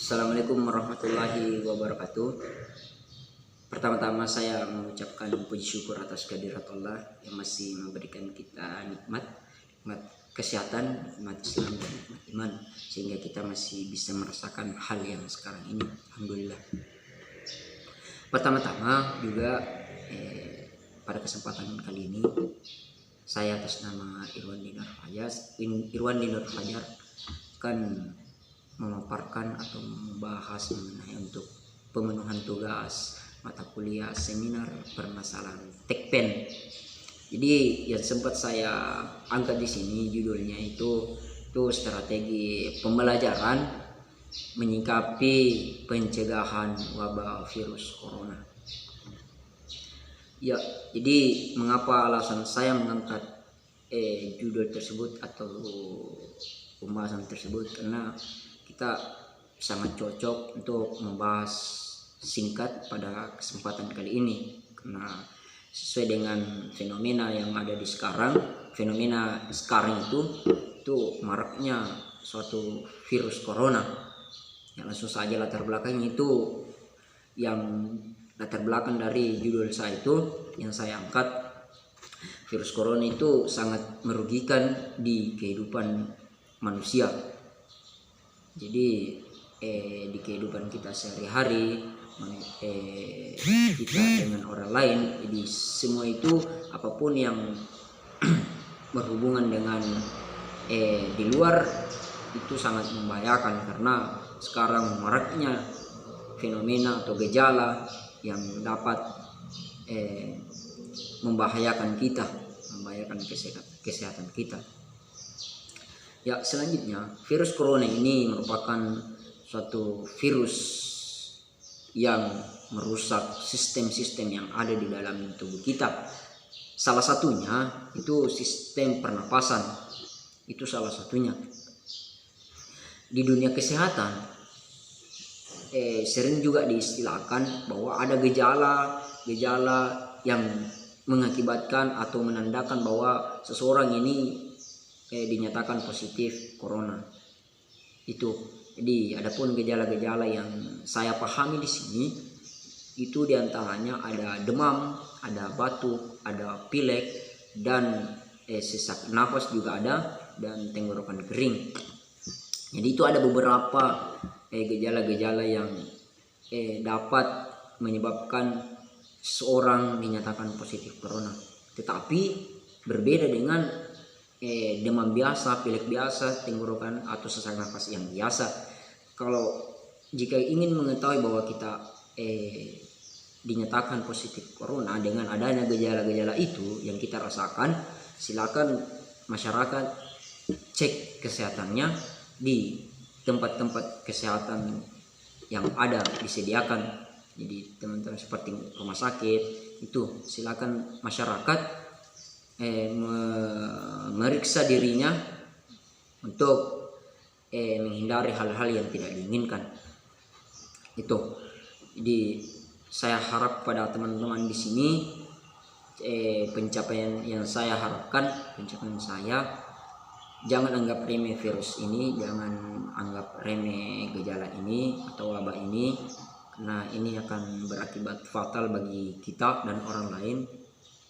Assalamualaikum warahmatullahi wabarakatuh. Pertama-tama saya mengucapkan puji syukur atas kehadirat Allah yang masih memberikan kita nikmat kesehatan, nikmat Islam dan nikmat iman, sehingga kita masih bisa merasakan hal yang sekarang ini. Alhamdulillah. Pertama-tama juga pada kesempatan kali ini saya atas nama Irwan Dinar Fajar akan memaparkan atau membahas mengenai untuk pemenuhan tugas mata kuliah seminar permasalahan Tekpen. Jadi yang sempat saya angkat di sini judulnya itu strategi pembelajaran menyikapi pencegahan wabah virus corona. Ya, jadi mengapa alasan saya mengangkat judul tersebut atau pembahasan tersebut, karena kita sangat cocok untuk membahas singkat pada kesempatan kali ini, karena sesuai dengan fenomena yang ada di sekarang. Fenomena sekarang itu maraknya suatu virus corona. Yang langsung saja latar belakangnya itu, yang latar belakang dari judul saya itu yang saya angkat, virus corona itu sangat merugikan di kehidupan manusia. Jadi di kehidupan kita sehari-hari, kita dengan orang lain, jadi semua itu apapun yang berhubungan dengan di luar itu sangat membahayakan, karena sekarang maraknya fenomena atau gejala yang dapat membahayakan kesehatan kita. Ya, selanjutnya virus corona ini merupakan suatu virus yang merusak sistem-sistem yang ada di dalam tubuh kita. Salah satunya itu sistem pernapasan. Itu salah satunya. Di dunia kesehatan sering juga diistilahkan bahwa ada gejala yang mengakibatkan atau menandakan bahwa seseorang ini dinyatakan positif corona. Itu. Jadi adapun gejala-gejala yang saya pahami di sini itu diantaranya ada demam, ada batuk, ada pilek, dan sesak nafas juga ada, dan tenggorokan kering. Jadi itu ada beberapa gejala-gejala yang dapat menyebabkan seorang dinyatakan positif corona. Tetapi berbeda dengan demam biasa, pilek biasa, tenggorokan atau sesak nafas yang biasa. Kalau jika ingin mengetahui bahwa kita dinyatakan positif corona dengan adanya gejala-gejala itu yang kita rasakan, silakan masyarakat cek kesehatannya di tempat-tempat kesehatan yang ada disediakan. Jadi teman-teman seperti rumah sakit itu, silakan masyarakat meriksa dirinya untuk menghindari hal-hal yang tidak diinginkan. Itu. Jadi saya harap pada teman-teman di sini pencapaian yang saya harapkan, pencapaian saya, jangan anggap remeh virus ini, jangan anggap remeh gejala ini atau wabah ini, karena ini akan berakibat fatal bagi kita dan orang lain,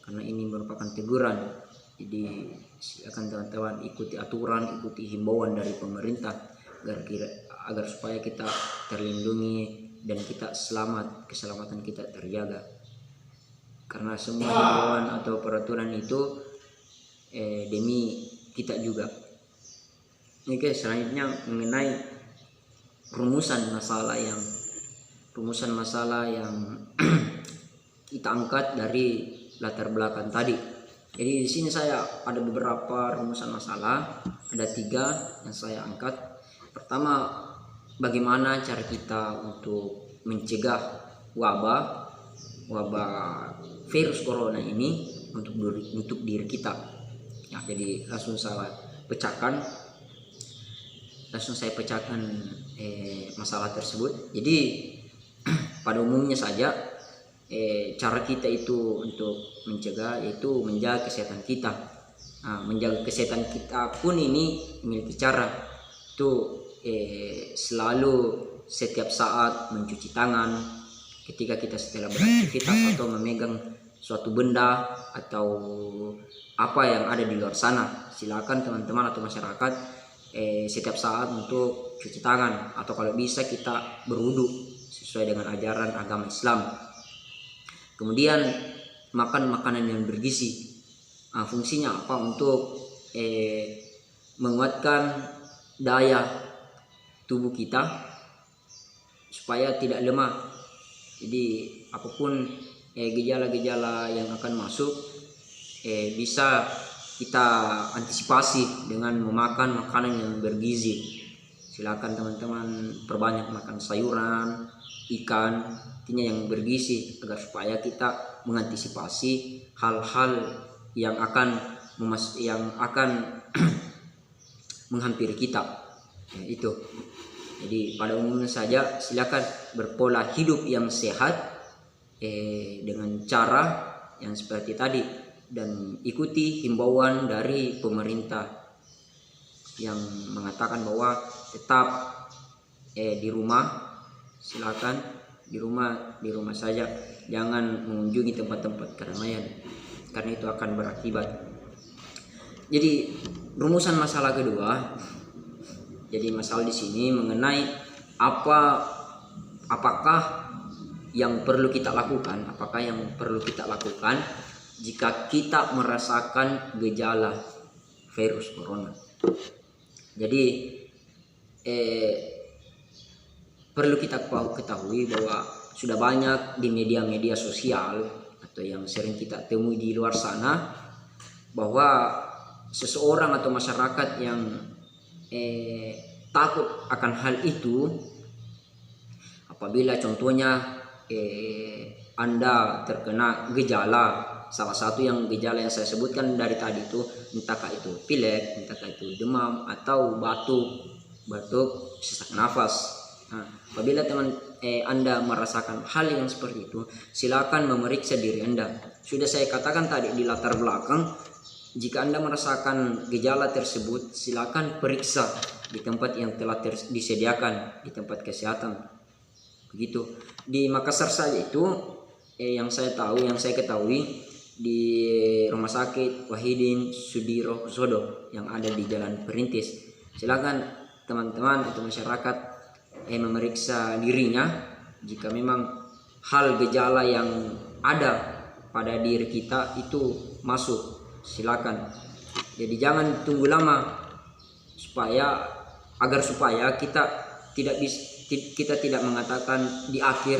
karena ini merupakan teguran. Jadi silakan teman-teman ikuti aturan, ikuti himbauan dari pemerintah agar supaya kita terlindungi dan kita selamat, keselamatan kita terjaga. Karena semua himbauan atau peraturan itu demi kita juga. Oke, selanjutnya mengenai rumusan masalah yang kita angkat dari latar belakang tadi. Jadi di sini saya ada beberapa rumusan masalah, ada 3 yang saya angkat. Pertama, bagaimana cara kita untuk mencegah wabah virus corona ini untuk diri kita. Ya, jadi langsung saya pecahkan masalah tersebut. Jadi pada umumnya saja cara kita itu untuk mencegah yaitu menjaga kesehatan kita. Menjaga kesehatan kita pun ini memiliki cara. Itu selalu setiap saat mencuci tangan ketika kita setelah beraktivitas atau memegang suatu benda atau apa yang ada di luar sana. Silakan teman-teman atau masyarakat setiap saat untuk cuci tangan, atau kalau bisa kita berwudu sesuai dengan ajaran agama Islam. Kemudian makan makanan yang bergizi. Fungsinya apa? Untuk menguatkan daya tubuh kita supaya tidak lemah. Jadi apapun gejala-gejala yang akan masuk bisa kita antisipasi dengan memakan makanan yang bergizi. Silakan teman-teman perbanyak makan sayuran, ikan, artinya yang bergizi, agar supaya kita mengantisipasi hal-hal yang akan menghampiri kita. Itu. Jadi pada umumnya saja silakan berpola hidup yang sehat dengan cara yang seperti tadi, dan ikuti himbauan dari pemerintah yang mengatakan bahwa tetap di rumah. Silakan di rumah saja, jangan mengunjungi tempat-tempat keramaian karena itu akan berakibat. Jadi rumusan masalah kedua, jadi masalah di sini mengenai apakah yang perlu kita lakukan, jika kita merasakan gejala virus corona. Jadi perlu kita ketahui bahwa sudah banyak di media-media sosial atau yang sering kita temui di luar sana, bahwa seseorang atau masyarakat yang takut akan hal itu apabila contohnya Anda terkena gejala, salah satu gejala yang saya sebutkan dari tadi itu, entahkah itu pilek, entahkah itu demam, atau batuk, sesak nafas. Apabila Anda merasakan hal yang seperti itu, silakan memeriksa diri Anda. Sudah saya katakan tadi di latar belakang, jika Anda merasakan gejala tersebut, silakan periksa di tempat yang telah disediakan di tempat kesehatan. Begitu. Di Makassar saja itu yang saya ketahui di Rumah Sakit Wahidin Sudirohusodo yang ada di Jalan Perintis. Silakan teman-teman atau masyarakat memeriksa dirinya jika memang hal gejala yang ada pada diri kita itu masuk. Silakan. Jadi jangan tunggu lama agar supaya kita tidak mengatakan di akhir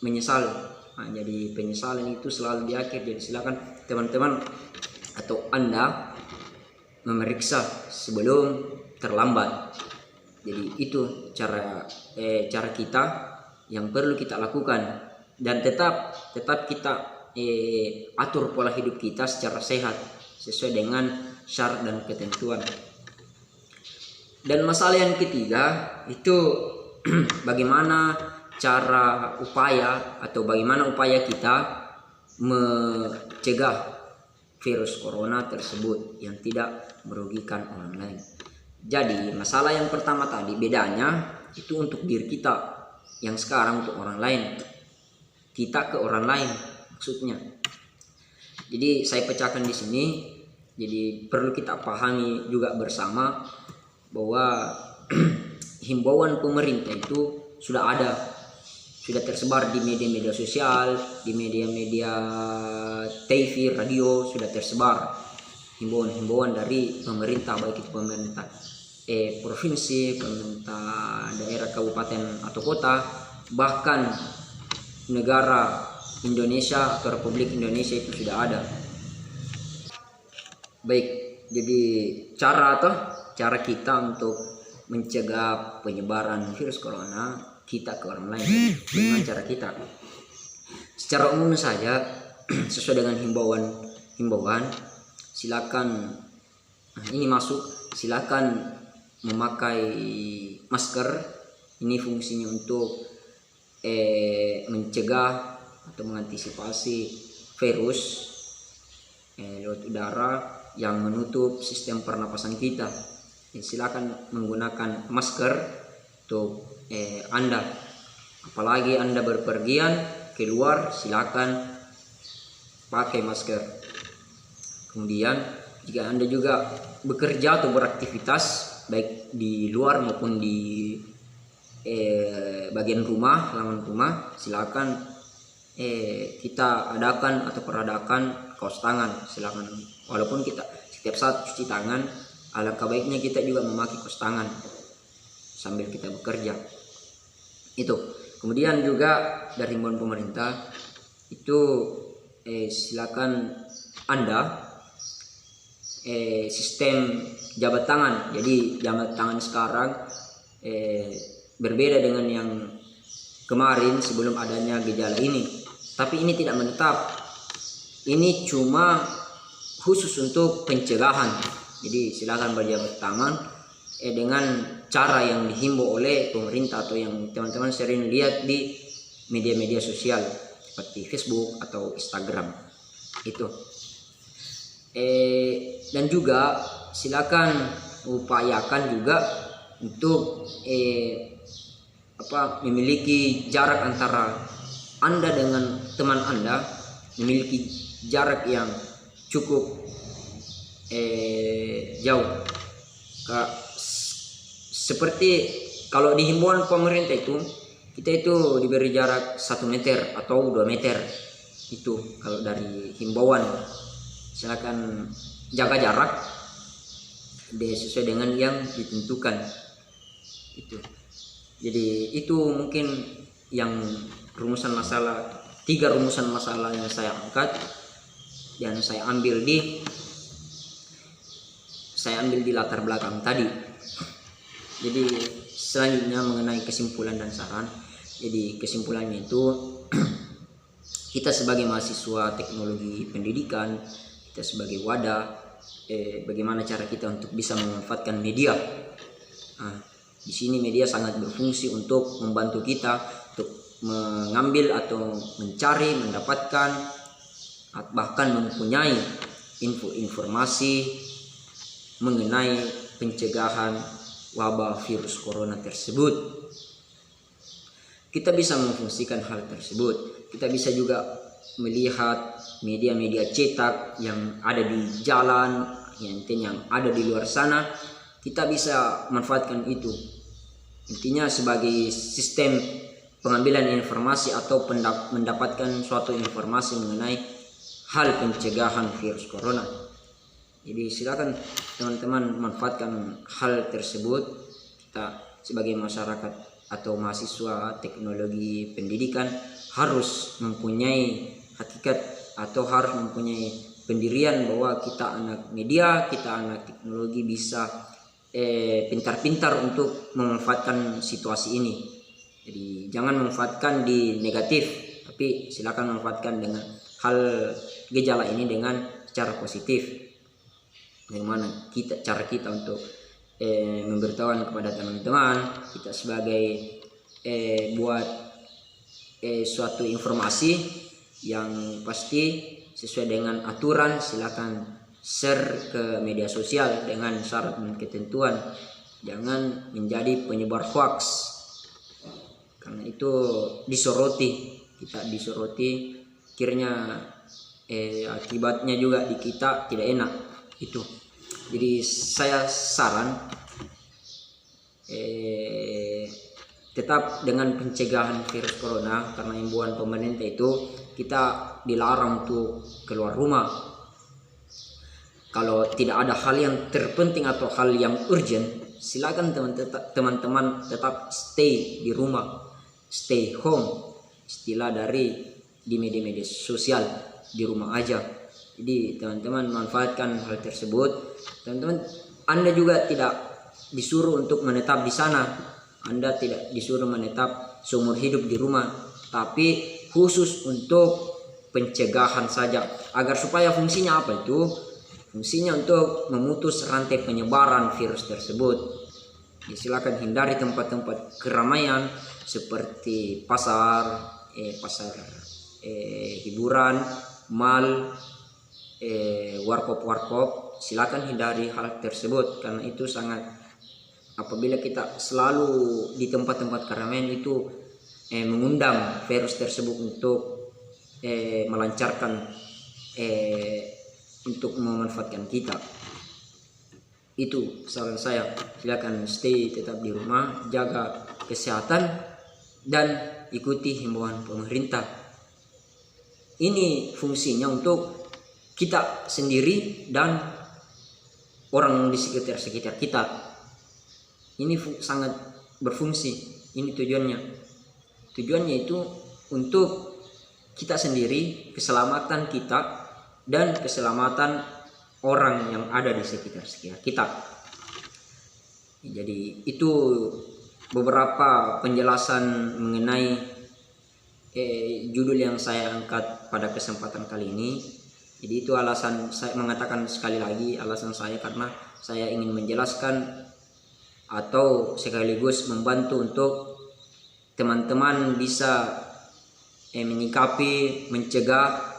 menyesal. Jadi penyesalan itu selalu di akhir. Jadi silakan teman-teman atau Anda memeriksa sebelum terlambat. Jadi itu cara kita yang perlu kita lakukan, dan tetap kita atur pola hidup kita secara sehat sesuai dengan syarat dan ketentuan. Dan masalah yang ketiga itu bagaimana upaya kita mencegah virus corona tersebut yang tidak merugikan orang lain. Jadi masalah yang pertama tadi, bedanya itu untuk diri kita, yang sekarang untuk orang lain. Kita ke orang lain maksudnya. Jadi saya pecahkan di sini. Jadi perlu kita pahami juga bersama bahwa himbauan pemerintah itu sudah tersebar di media-media sosial, di media-media TV, radio, sudah tersebar himbauan dari pemerintah, baik itu pemerintah provinsi, pemerintah daerah, kabupaten atau kota, bahkan negara Indonesia atau Republik Indonesia itu sudah ada. Baik, jadi cara kita untuk mencegah penyebaran virus corona, kita ke orang lain dengan cara kita. Secara umum saja sesuai dengan himbauan, silakan silakan memakai masker. Ini fungsinya untuk mencegah atau mengantisipasi virus lewat udara yang menutup sistem pernapasan kita. Silakan menggunakan masker untuk Anda. Apalagi Anda berpergian keluar, silakan pakai masker. Kemudian jika Anda juga bekerja atau beraktivitas baik di luar maupun di bagian rumah, halaman rumah, silakan kita adakan atau peradakan kaos tangan. Silakan, walaupun kita setiap saat cuci tangan, alangkah baiknya kita juga memakai kaos tangan sambil kita bekerja. Itu. Kemudian juga dari himbauan pemerintah itu silakan Anda sistem jabat tangan. Jadi jabat tangan sekarang berbeda dengan yang kemarin sebelum adanya gejala ini. Tapi ini tidak menetap. Ini cuma khusus untuk pencegahan. Jadi silakan berjabat tangan dengan cara yang dihimbau oleh pemerintah atau yang teman-teman sering lihat di media-media sosial seperti Facebook atau Instagram. Itu. Dan juga silakan upayakan juga untuk memiliki jarak antara Anda dengan teman Anda, memiliki jarak yang cukup jauh. Seperti kalau di himbauan pemerintah itu, kita itu diberi jarak 1 meter atau 2 meter. Itu kalau dari himbauan. Silakan jaga jarak sesuai dengan yang ditentukan. Itu. Jadi itu mungkin yang rumusan masalah, 3 rumusan masalah yang saya angkat dan saya ambil di latar belakang tadi. Jadi selanjutnya mengenai kesimpulan dan saran. Jadi kesimpulannya itu kita sebagai mahasiswa teknologi pendidikan, kita sebagai wadah, bagaimana cara kita untuk bisa memanfaatkan media. Di sini media sangat berfungsi untuk membantu kita untuk mengambil atau mencari, mendapatkan, bahkan mempunyai informasi mengenai pencegahan wabah virus corona tersebut. Kita bisa memfungsikan hal tersebut. Kita bisa juga melihat media-media cetak yang ada di jalan, yang ada di luar sana. Kita bisa manfaatkan itu. Intinya sebagai sistem pengambilan informasi atau mendapatkan suatu informasi mengenai hal pencegahan virus corona. Jadi silakan teman-teman manfaatkan hal tersebut. Kita sebagai masyarakat atau mahasiswa teknologi pendidikan harus mempunyai hakikat atau harus mempunyai pendirian bahwa kita anak media, kita anak teknologi, bisa pintar-pintar untuk memanfaatkan situasi ini. Jadi jangan memanfaatkan di negatif, tapi silakan memanfaatkan dengan hal gejala ini dengan secara positif. Bagaimana cara kita untuk memberitahuan kepada teman-teman kita sebagai buat suatu informasi yang pasti sesuai dengan aturan. Silakan share ke media sosial dengan syarat dan ketentuan. Jangan menjadi penyebar hoax, karena itu kita disoroti, akhirnya akibatnya juga di kita tidak enak. Itu. Jadi saya saran tetap dengan pencegahan virus corona, karena himbauan pemerintah itu kita dilarang untuk keluar rumah. Kalau tidak ada hal yang terpenting atau hal yang urgent, silakan teman-teman tetap stay di rumah, stay home, istilah dari di media-media sosial, di rumah aja. Jadi teman-teman manfaatkan hal tersebut. Teman-teman, Anda juga tidak disuruh untuk menetap di sana. Anda tidak disuruh menetap seumur hidup di rumah, tapi khusus untuk pencegahan saja. Agar supaya fungsinya apa itu? Fungsinya untuk memutus rantai penyebaran virus tersebut. Jadi silakan hindari tempat-tempat keramaian seperti pasar hiburan, mal, warkop. Silakan hindari hal tersebut karena itu sangat apabila kita selalu di tempat-tempat keramaian itu mengundang virus tersebut untuk melancarkan untuk memanfaatkan kita. Itu saran saya, silakan stay tetap di rumah, jaga kesehatan dan ikuti himbauan pemerintah. Ini fungsinya untuk kita sendiri dan orang di sekitar kita. Ini sangat berfungsi. Ini tujuannya itu untuk kita sendiri, keselamatan kita dan keselamatan orang yang ada di sekitar kita. Jadi itu beberapa penjelasan mengenai judul yang saya angkat pada kesempatan kali ini. Jadi itu alasan saya mengatakan sekali lagi, alasan saya karena saya ingin menjelaskan atau sekaligus membantu untuk teman-teman bisa menyikapi, mencegah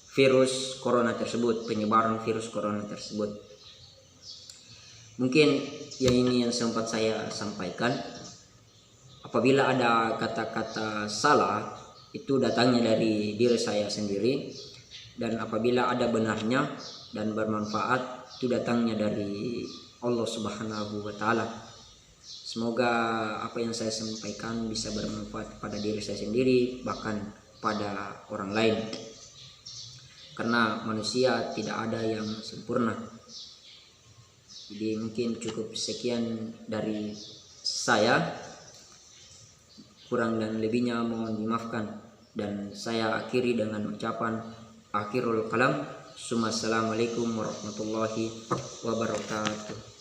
virus corona tersebut, penyebaran virus corona tersebut. Mungkin ini yang sempat saya sampaikan. Apabila ada kata-kata salah, itu datangnya dari diri saya sendiri, dan apabila ada benarnya dan bermanfaat, itu datangnya dari Allah Subhanahu wa Ta'ala. Semoga apa yang saya sampaikan bisa bermanfaat pada diri saya sendiri, bahkan pada orang lain. Karena manusia tidak ada yang sempurna. Jadi mungkin cukup sekian dari saya. Kurang dan lebihnya mohon dimaafkan. Dan saya akhiri dengan ucapan akhirul kalam. Assalamualaikum warahmatullahi wabarakatuh.